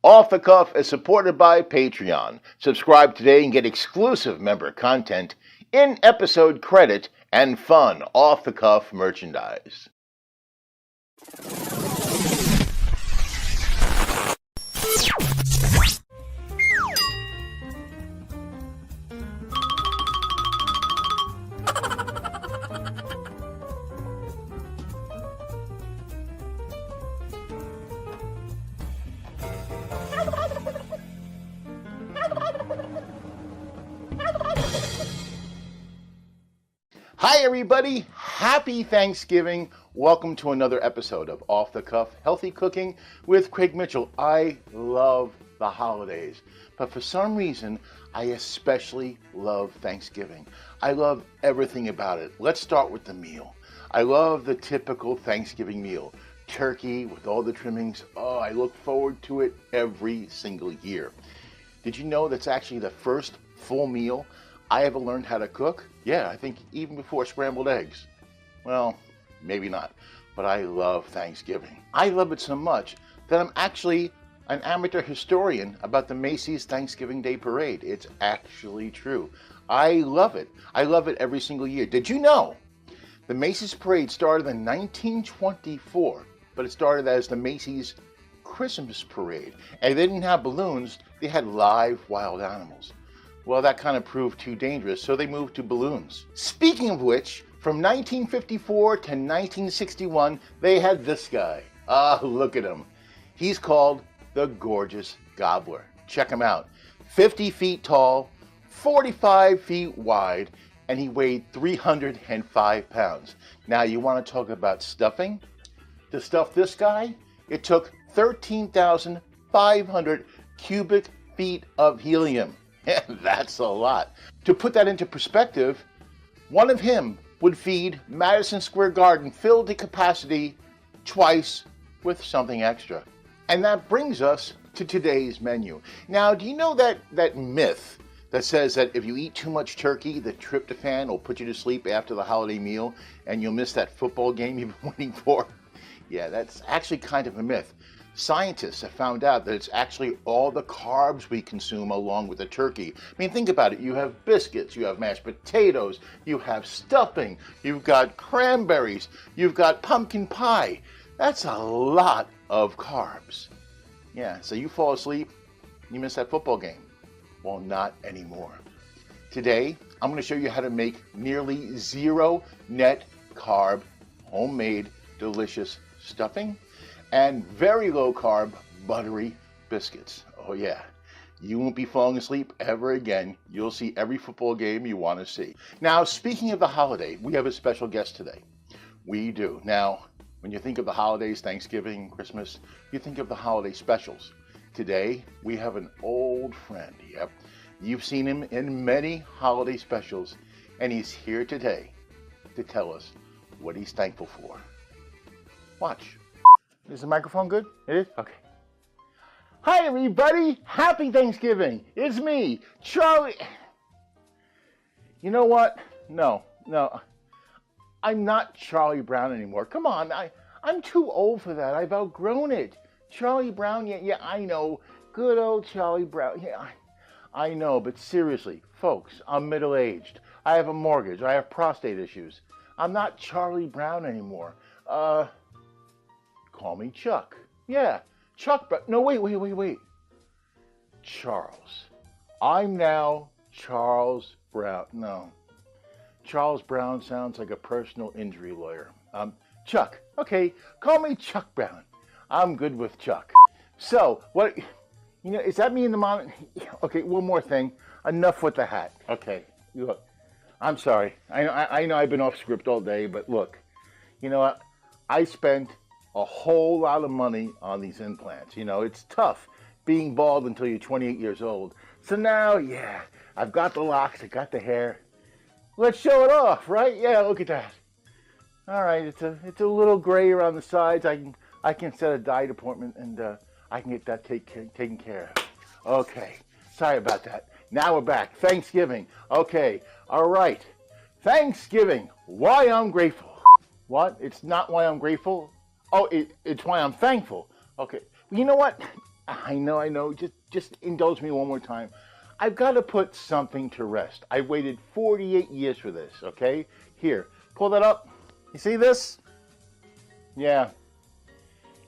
Off the Cuff is supported by Patreon. Subscribe today and get exclusive member content, in-episode credit, and fun off-the-cuff merchandise. Hi everybody, happy Thanksgiving. Welcome to another episode of Off the Cuff Healthy Cooking with Craig Mitchell. I love the holidays, but for some reason, I especially love Thanksgiving. I love everything about it. Let's start with the meal. I love the typical Thanksgiving meal. Turkey with all the trimmings. Oh, I look forward to it every single year. Did you know that's actually the first full meal I ever learned how to cook? Yeah, I think even before scrambled eggs. Well, maybe not, but I love Thanksgiving. I love it so much that I'm actually an amateur historian about the Macy's Thanksgiving Day Parade. It's actually true. I love it. I love it every single year. Did you know the Macy's Parade started in 1924, but it started as the Macy's Christmas Parade. And they didn't have balloons, they had live wild animals. Well, that kind of proved too dangerous, so they moved to balloons. Speaking of which, from 1954 to 1961, they had this guy. Ah, look at him. He's called the Gorgeous Gobbler. Check him out. 50 feet tall, 45 feet wide, and he weighed 305 pounds. Now, you want to talk about stuffing? To stuff this guy, it took 13,500 cubic feet of helium. That's a lot. To put that into perspective, one of him would feed Madison Square Garden filled to capacity twice with something extra. And that brings us to today's menu. Now, do you know that myth that says that if you eat too much turkey, the tryptophan will put you to sleep after the holiday meal and you'll miss that football game you've been waiting for? Yeah, that's actually kind of a myth. Scientists have found out that it's actually all the carbs we consume along with the turkey. I mean, think about it. You have biscuits, you have mashed potatoes, you have stuffing, you've got cranberries, you've got pumpkin pie. That's a lot of carbs. Yeah, so you fall asleep, you miss that football game. Well, not anymore. Today, I'm going to show you how to make nearly zero net carb, homemade, delicious stuffing and very low carb, buttery biscuits. Oh yeah, you won't be falling asleep ever again. You'll see every football game you want to see. Now, speaking of the holiday, we have a special guest today. We do. Now, when you think of the holidays, Thanksgiving, Christmas, you think of the holiday specials. Today, we have an old friend. Yep, you've seen him in many holiday specials, and he's here today to tell us what he's thankful for. Watch. Is the microphone good? It is? Okay. Hi, everybody. Happy Thanksgiving. It's me, Charlie. You know what? No. I'm not Charlie Brown anymore. Come on. I'm too old for that. I've outgrown it. Charlie Brown, yeah, I know. Good old Charlie Brown. Yeah, I know. But seriously, folks, I'm middle-aged. I have a mortgage. I have prostate issues. I'm not Charlie Brown anymore. Call me Chuck. Yeah, Chuck, but no, wait. Charles. I'm now Charles Brown. No. Charles Brown sounds like a personal injury lawyer. Chuck. Okay, call me Chuck Brown. I'm good with Chuck. So, what, is that me in the moment? Okay, one more thing. Enough with the hat. Okay, look, I'm sorry. I know I've been off script all day, but look, you know what? I spent a whole lot of money on these implants. It's tough being bald until you're 28 years old. So now, yeah, I've got the locks, I got the hair. Let's show it off, right? Yeah, look at that. All right, it's a little gray around the sides. I can set a diet appointment and I can get that taken care of. Okay, sorry about that. Now we're back. Thanksgiving. Okay, all right. Thanksgiving. Why I'm grateful. What? It's not why I'm grateful? Oh, it's why I'm thankful. Okay. You know what? I know. Just indulge me one more time. I've got to put something to rest. I waited 48 years for this, okay? Here, pull that up. You see this? Yeah.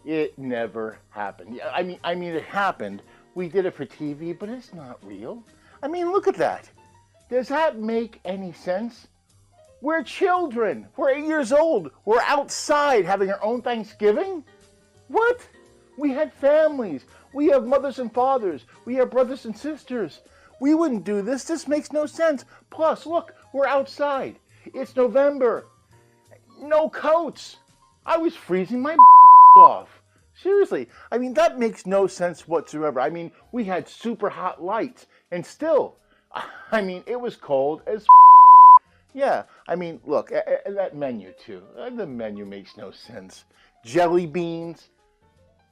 It never happened. Yeah, I mean, it happened. We did it for TV, but it's not real. I mean, look at that. Does that make any sense? We're children. We're 8 years old. We're outside having our own Thanksgiving. What? We had families. We have mothers and fathers. We have brothers and sisters. We wouldn't do this. This makes no sense. Plus, look, we're outside. It's November. No coats. I was freezing my off. Seriously. I mean, that makes no sense whatsoever. I mean, we had super hot lights, and still, I mean, it was cold as yeah. I mean, look, that menu, too. The menu makes no sense. Jelly beans,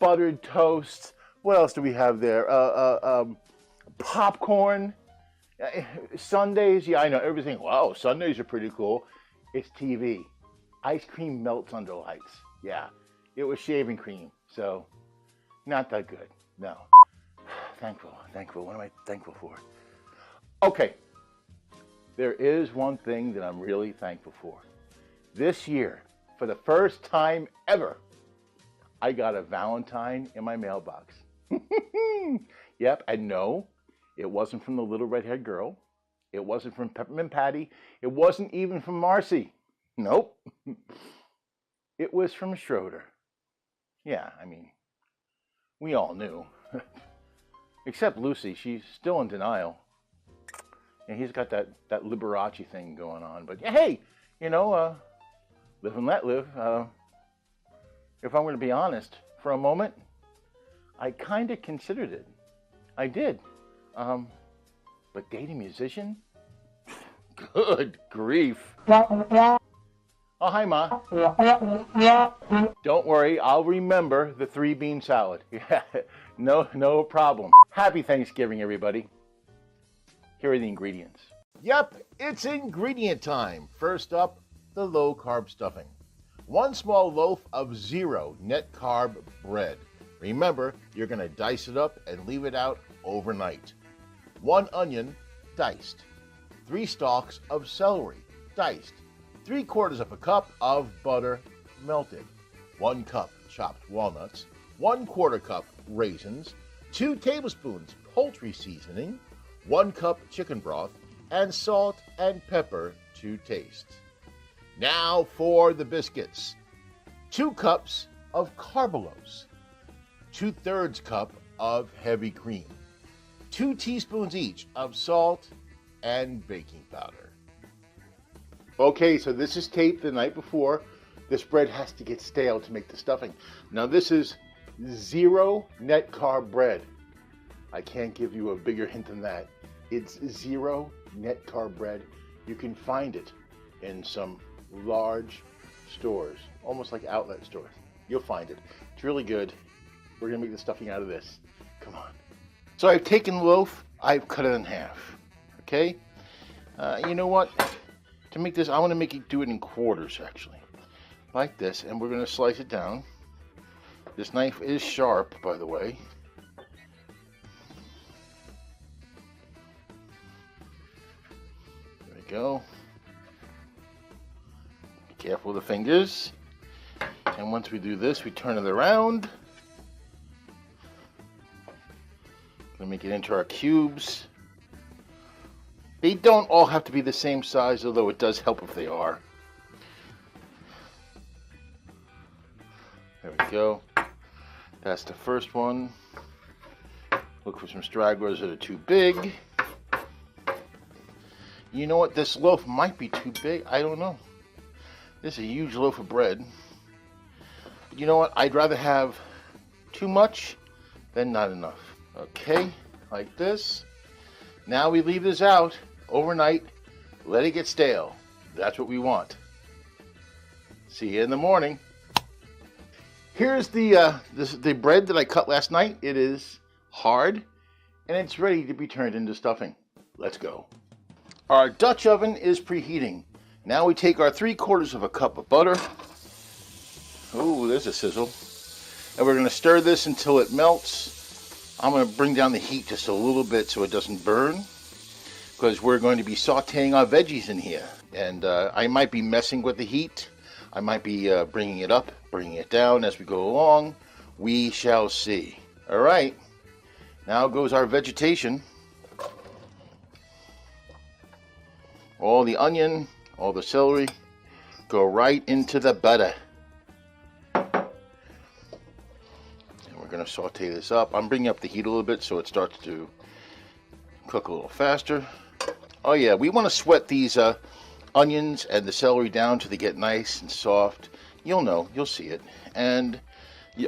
buttered toast. What else do we have there? Popcorn. Sundays. Yeah, I know. Everything. Wow, Sundays are pretty cool. It's TV. Ice cream melts under lights. Yeah. It was shaving cream. So, not that good. No. Thankful. What am I thankful for? Okay. There is one thing that I'm really thankful for. This year, for the first time ever, I got a Valentine in my mailbox. Yep, and no, it wasn't from the little red-haired girl. It wasn't from Peppermint Patty. It wasn't even from Marcy. Nope. It was from Schroeder. Yeah, I mean, we all knew. Except Lucy, she's still in denial. And he's got that Liberace thing going on. But hey, you know, live and let live. If I'm going to be honest, for a moment, I kind of considered it. I did. But dating a musician? Good grief. Oh, hi, Ma. Don't worry, I'll remember the 3-bean salad. Yeah, no problem. Happy Thanksgiving, everybody. Here are the ingredients. Yep, it's ingredient time. First up, the low-carb stuffing. 1 small loaf of 0 net carb bread. Remember, you're going to dice it up and leave it out overnight. 1 onion, diced. 3 stalks of celery, diced. 3/4 of a cup of butter, melted. 1 cup chopped walnuts. 1/4 cup raisins. 2 tablespoons poultry seasoning. 1 cup chicken broth, and salt and pepper to taste. Now for the biscuits. 2 cups of carbulose. 2/3 cup of heavy cream. 2 teaspoons each of salt and baking powder. Okay, so this is taped the night before. This bread has to get stale to make the stuffing. Now this is 0 net carb bread. I can't give you a bigger hint than that. It's 0 net carb bread. You can find it in some large stores, almost like outlet stores. You'll find it. It's really good. We're going to make the stuffing out of this. Come on. So I've taken the loaf. I've cut it in half. Okay? You know what? To make this, I want to do it in quarters, actually. Like this. And we're going to slice it down. This knife is sharp, by the way. Go. Be careful with the fingers. And once we do this, we turn it around. We'll make it into our cubes. They don't all have to be the same size, although it does help if they are. There we go. That's the first one. Look for some stragglers that are too big. You know what? This loaf might be too big. I don't know. This is a huge loaf of bread. But you know what? I'd rather have too much than not enough. Okay, like this. Now we leave this out overnight. Let it get stale. That's what we want. See you in the morning. Here's the bread that I cut last night. It is hard, and it's ready to be turned into stuffing. Let's go. Our Dutch oven is preheating. Now we take our 3/4 of a cup of butter. Oh, there's a sizzle. And we're going to stir this until it melts. I'm going to bring down the heat just a little bit so it doesn't burn, because we're going to be sauteing our veggies in here. And I might be messing with the heat. I might be bringing it up, bringing it down as we go along. We shall see. All right, now goes our vegetation. All the onion, all the celery, go right into the butter. We're going to saute this up. I'm bringing up the heat a little bit so it starts to cook a little faster. Oh yeah, we want to sweat these onions and the celery down till they get nice and soft. You'll know, you'll see it. And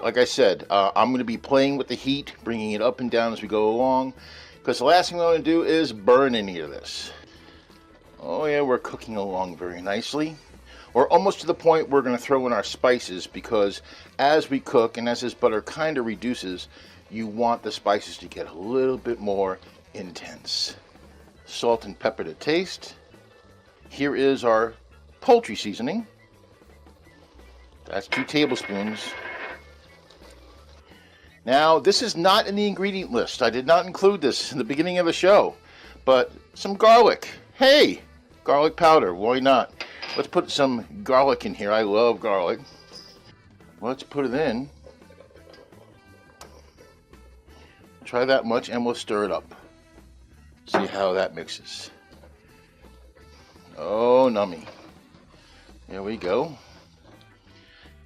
like I said, I'm going to be playing with the heat, bringing it up and down as we go along, because the last thing we want to do is burn any of this. Oh yeah, we're cooking along very nicely. We're almost to the point we're going to throw in our spices, because as we cook and as this butter kind of reduces, you want the spices to get a little bit more intense. Salt and pepper to taste. Here is our poultry seasoning. That's 2 tablespoons. Now, this is not in the ingredient list. I did not include this in the beginning of the show, but some garlic. Hey, garlic powder, why not? Let's put some garlic in here. I love garlic. Let's put it in. Try that much and we'll stir it up. See how that mixes. Oh, nummy. There we go.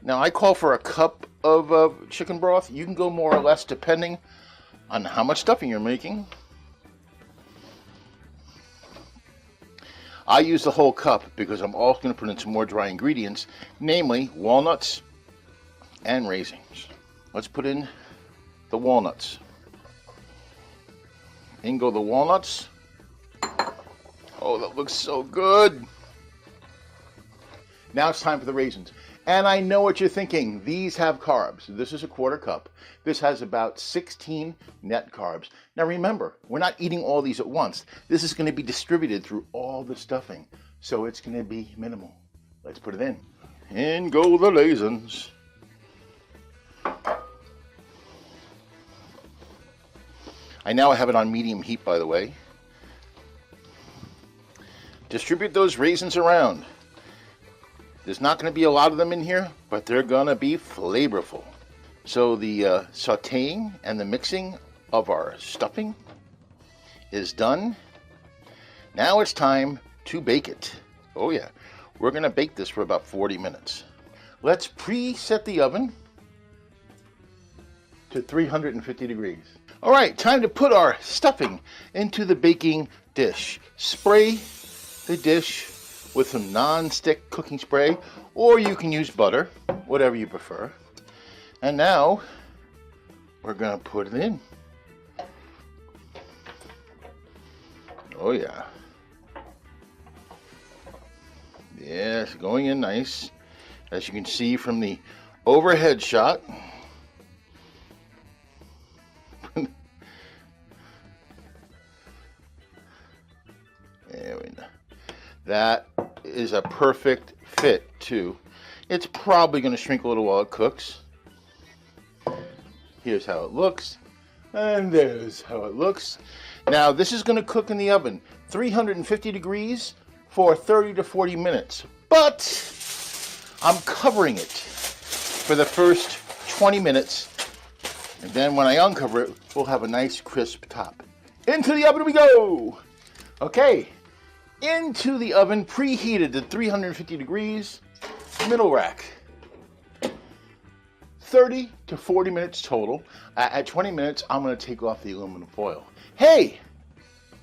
Now I call for a cup of chicken broth. You can go more or less depending on how much stuffing you're making. I use the whole cup because I'm also going to put in some more dry ingredients, namely walnuts and raisins. Let's put in the walnuts. In go the walnuts. Oh, that looks so good. Now it's time for the raisins. And I know what you're thinking. These have carbs. This is a 1/4 cup. This has about 16 net carbs. Now remember, we're not eating all these at once. This is going to be distributed through all the stuffing, so it's going to be minimal. Let's put it in. In go the raisins. I now have it on medium heat, by the way. Distribute those raisins around. There's not going to be a lot of them in here, but they're going to be flavorful. So the sauteing and the mixing of our stuffing is done. Now it's time to bake it. Oh yeah, we're going to bake this for about 40 minutes. Let's preset the oven to 350 degrees. All right, time to put our stuffing into the baking dish. Spray the dish with some non-stick cooking spray, or you can use butter, whatever you prefer. And now we're going to put it in. Oh yeah. Yes, going in nice. As you can see from the overhead shot. There we go. That is a perfect fit too. It's probably going to shrink a little while it cooks. Here's how it looks, and there's how it looks. Now this is going to cook in the oven 350 degrees for 30 to 40 minutes, but I'm covering it for the first 20 minutes, and then when I uncover it, we'll have a nice crisp top. Into the oven we go. Okay, into the oven, preheated to 350 degrees, middle rack. 30 to 40 minutes total. At 20 minutes, I'm going to take off the aluminum foil. Hey,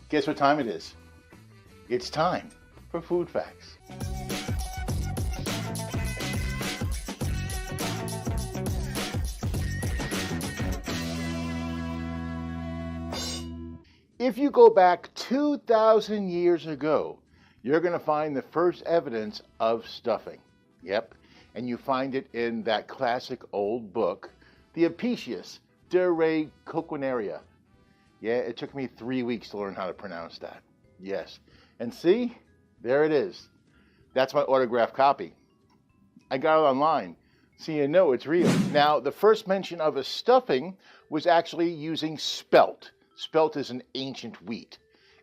guess what time it is? It's time for Food Facts. If you go back 2,000 years ago, you're going to find the first evidence of stuffing. Yep. And you find it in that classic old book, the Apicius de Re Coquinaria. Yeah, it took me 3 weeks to learn how to pronounce that. Yes. And see, there it is. That's my autographed copy. I got it online. So you know it's real. Now, the first mention of a stuffing was actually using spelt. Spelt is an ancient wheat.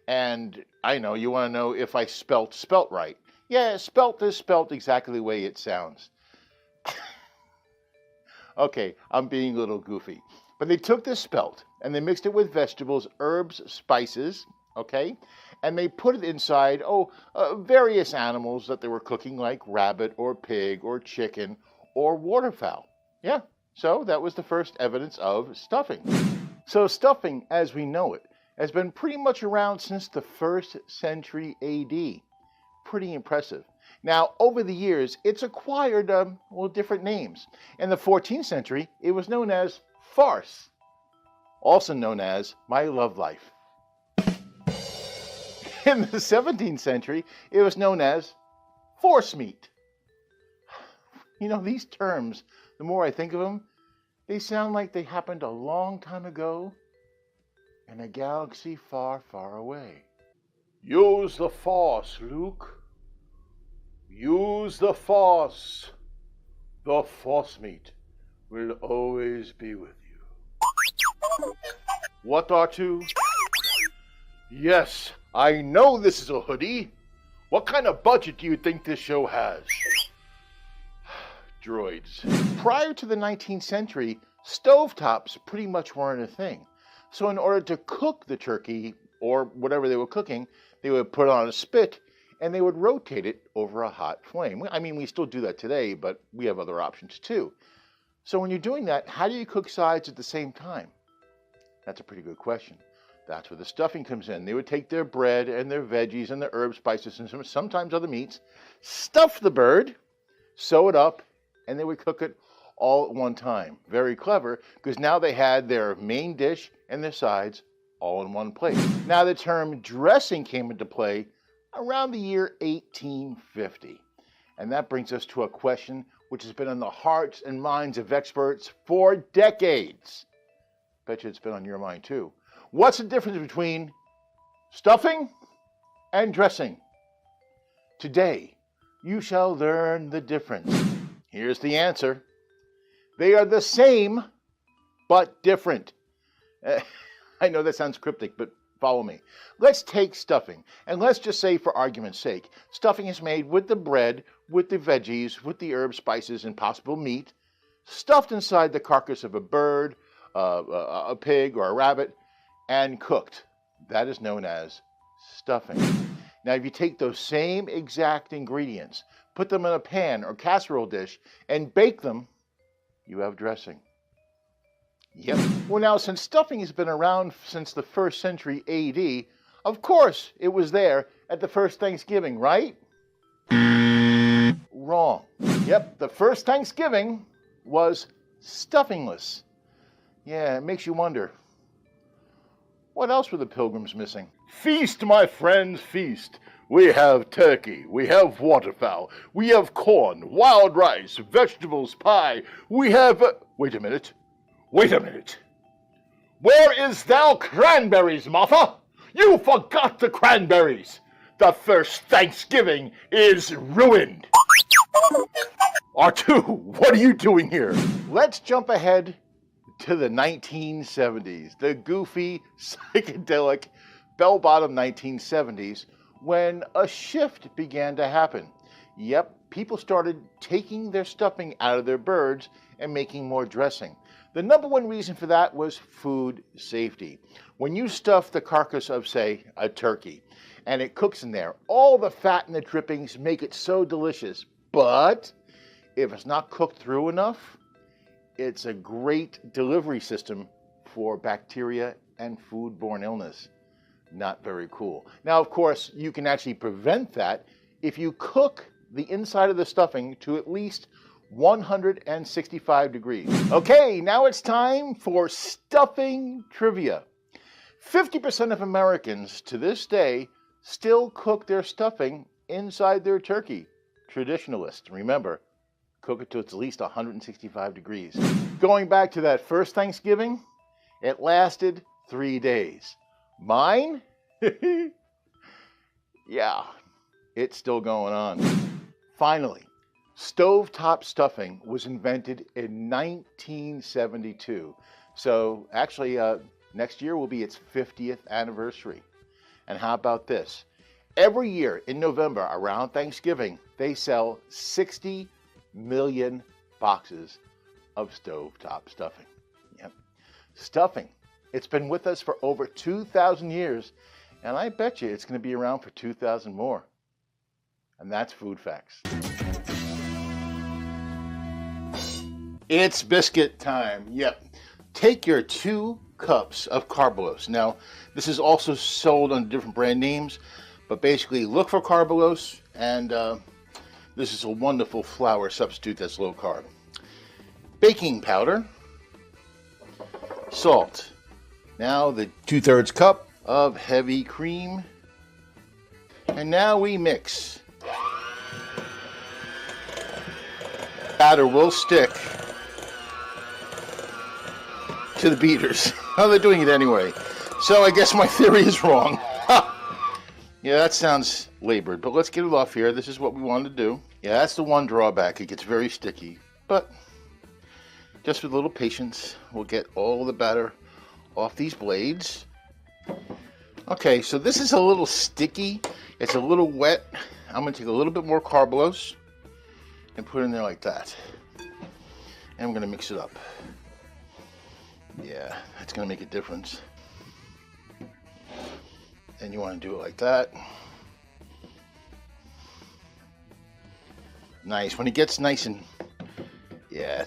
And I know you want to know if I spelt right. Yeah, spelt is spelt exactly the way it sounds. Okay, I'm being a little goofy. But they took this spelt and they mixed it with vegetables, herbs, spices, okay? And they put it inside, various animals that they were cooking, like rabbit or pig or chicken or waterfowl. Yeah, so that was the first evidence of stuffing. So stuffing, as we know it, has been pretty much around since the 1st century AD. Pretty impressive. Now, over the years, it's acquired, different names. In the 14th century, it was known as farce, also known as my love life. In the 17th century, it was known as force meat. You know, these terms, the more I think of them, they sound like they happened a long time ago in a galaxy far, far away. Use the force, Luke. Use the force. The force meat will always be with you. What, R2? Yes, I know this is a hoodie. What kind of budget do you think this show has? Droids. Prior to the 19th century, stovetops pretty much weren't a thing. So in order to cook the turkey, or whatever they were cooking, they would put it on a spit and they would rotate it over a hot flame. I mean, we still do that today, but we have other options too. So when you're doing that, how do you cook sides at the same time? That's a pretty good question. That's where the stuffing comes in. They would take their bread and their veggies and their herbs, spices, and sometimes other meats, stuff the bird, sew it up, and they would cook it all at one time. Very clever, because now they had their main dish and their sides all in one plate. Now the term dressing came into play around the year 1850. And that brings us to a question which has been on the hearts and minds of experts for decades. Bet you it's been on your mind too. What's the difference between stuffing and dressing? Today, you shall learn the difference. Here's the answer. They are the same, but different. I know that sounds cryptic, but follow me. Let's take stuffing, and let's just say, for argument's sake, stuffing is made with the bread, with the veggies, with the herbs, spices, and possible meat, stuffed inside the carcass of a bird, a pig, or a rabbit, and cooked. That is known as stuffing. Now, if you take those same exact ingredients, put them in a pan or casserole dish, and bake them, you have dressing. Yep. Well, now, since stuffing has been around since the 1st century AD, of course it was there at the first Thanksgiving, right? Wrong. Yep, the first Thanksgiving was stuffingless. Yeah, it makes you wonder, what else were the pilgrims missing? Feast, my friends, feast. We have turkey, we have waterfowl, we have corn, wild rice, vegetables, pie. We have... Wait a minute. Where is thou cranberries, Martha? You forgot the cranberries. The first Thanksgiving is ruined. R2, what are you doing here? Let's jump ahead to the 1970s, the goofy, psychedelic, bell-bottom 1970s, when a shift began to happen. Yep, people started taking their stuffing out of their birds and making more dressing. The number one reason for that was food safety. When you stuff the carcass of, say, a turkey, and it cooks in there, all the fat and the drippings make it so delicious. But if it's not cooked through enough, it's a great delivery system for bacteria and foodborne illness. Not very cool. Now, of course, you can actually prevent that if you cook the inside of the stuffing to at least 165 degrees. Okay, now it's time for stuffing trivia. 50% of Americans to this day still cook their stuffing inside their turkey. Traditionalists, remember, cook it to at least 165 degrees. Going back to that first Thanksgiving, it lasted 3 days. Mine? Yeah, it's still going on. Finally, Stovetop stuffing was invented in 1972. So actually, next year will be its 50th anniversary. And how about this? Every year in November around Thanksgiving, they sell 60 million boxes of stovetop stuffing. Yep. Stuffing. It's been with us for over 2,000 years, and I bet you it's going to be around for 2,000 more. And that's Food Facts. It's biscuit time. Yep. Take your 2 cups of Carbolose. Now, this is also sold under different brand names, but basically look for Carbolose, and this is a wonderful flour substitute that's low carb. Baking powder, salt. Now the 2/3 cup of heavy cream, and now we mix. Batter will stick to the beaters. Oh, they're doing it anyway. So I guess my theory is wrong. Yeah, that sounds labored, but let's get it off here. This is what we wanted to do. Yeah, that's the one drawback. It gets very sticky, but just with a little patience, we'll get all the batter off these blades. Okay, so this is a little sticky. It's a little wet. I'm going to take a little bit more Carbolose and put it in there like that. And I'm going to mix it up. Yeah, that's going to make a difference. And you want to do it like that. Nice. When it gets nice and, yeah,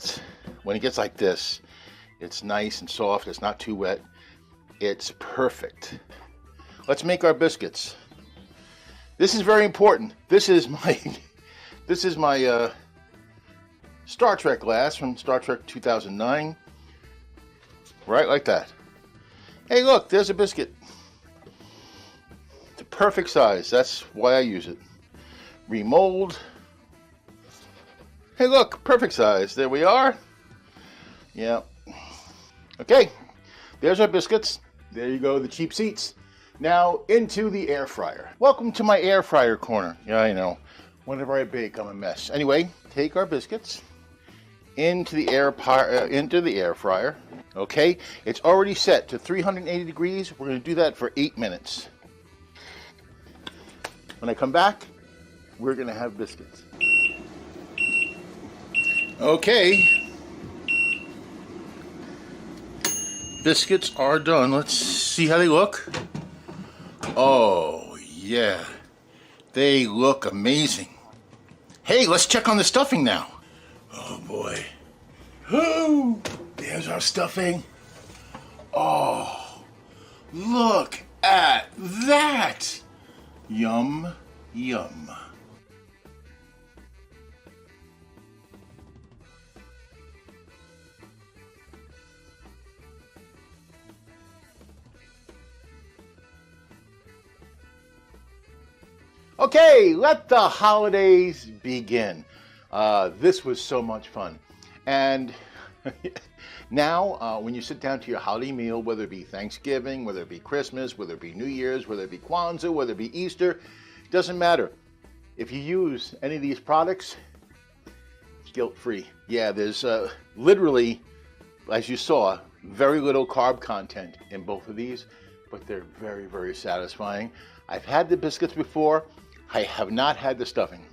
when it gets like this, it's nice and soft. It's not too wet. It's perfect. Let's make our biscuits. This is very important. This is my Star Trek glass from Star Trek 2009. Right like that. Hey, look, there's a biscuit. It's a perfect size. That's why I use it. Remold. Hey, look, perfect size. There we are. Yeah. Okay, there's our biscuits. There you go, the cheap seats. Now into the air fryer. Welcome to my air fryer corner. Yeah, I know. Whenever I bake, I'm a mess. Anyway, take our biscuits into the air fryer. Okay, it's already set to 380 degrees. We're going to do that for 8 minutes. When I come back, we're going to have biscuits. Okay. Biscuits are done. Let's see how they look. Oh, yeah. They look amazing. Hey, let's check on the stuffing now. Oh, boy. Ooh, there's our stuffing. Oh, look at that. Yum, yum. Okay, let the holidays begin. This was so much fun. And now, when you sit down to your holiday meal, whether it be Thanksgiving, whether it be Christmas, whether it be New Year's, whether it be Kwanzaa, whether it be Easter, it doesn't matter. If you use any of these products, it's guilt-free. Yeah, there's literally, as you saw, very little carb content in both of these, but they're very, very satisfying. I've had the biscuits before. I have not had the stuffing.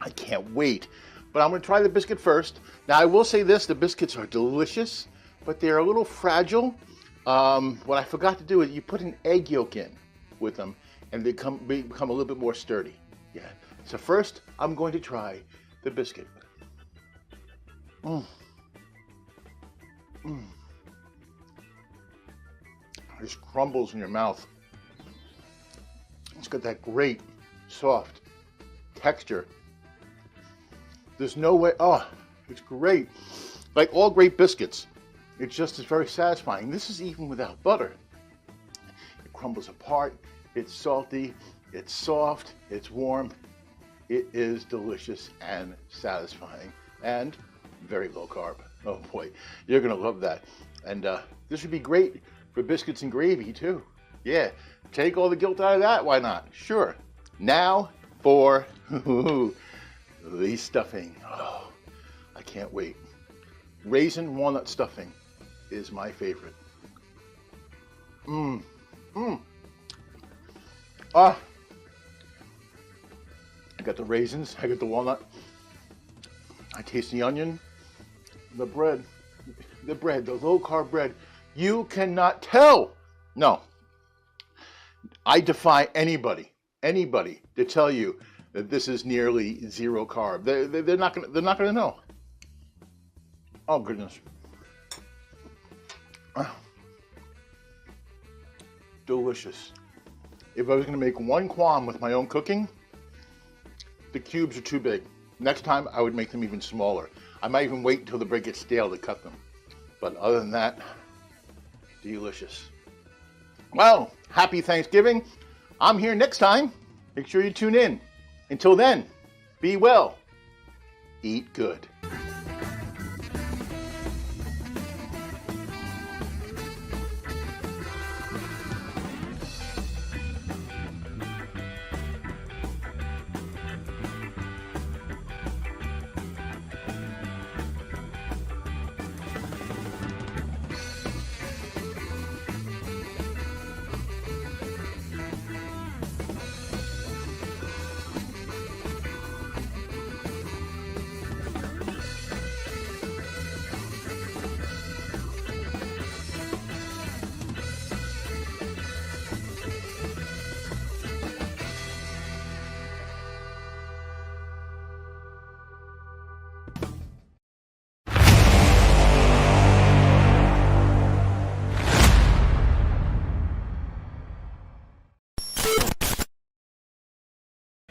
I can't wait. But I'm going to try the biscuit first. Now, I will say this, the biscuits are delicious, but they're a little fragile. What I forgot to do is you put an egg yolk in with them, and they become a little bit more sturdy. Yeah. So first, I'm going to try the biscuit. It just crumbles in your mouth. It's got that great, soft texture. There's no way, oh, it's great. Like all great biscuits, it just is very satisfying. This is even without butter. It crumbles apart, it's salty, it's soft, it's warm. It is delicious and satisfying and very low carb. Oh boy, you're gonna love that. And this would be great for biscuits and gravy too. Yeah, take all the guilt out of that, why not? Sure. Now for the stuffing. Oh, I can't wait. Raisin walnut stuffing is my favorite. Ah, I got the raisins, I got the walnut. I taste the onion, the bread, the low carb bread. You cannot tell. No, I defy anybody to tell you that this is nearly zero carb. They're not gonna know. Oh goodness. Delicious. If I was gonna make one qualm with my own cooking, the cubes are too big. Next time I would make them even smaller. I might even wait until the bread gets stale to cut them. But other than that, delicious. Well, happy Thanksgiving. I'm here next time. Make sure you tune in. Until then, be well, eat good.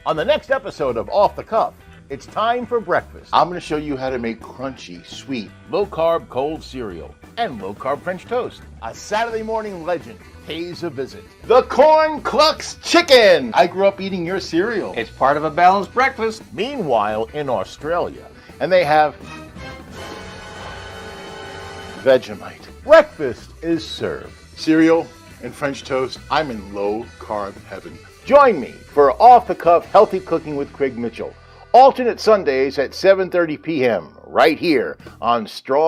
On the next episode of Off the Cuff, it's time for breakfast. I'm going to show you how to make crunchy, sweet, low-carb cold cereal and low-carb French toast. A Saturday morning legend pays a visit. The Corn Clucks Chicken! I grew up eating your cereal. It's part of a balanced breakfast. Meanwhile, in Australia, and they have Vegemite. Breakfast is served. Cereal and French toast. I'm in low-carb heaven. Join me for Off the Cuff Healthy Cooking with Craig Mitchell. Alternate Sundays at 7:30 p.m. right here on Strong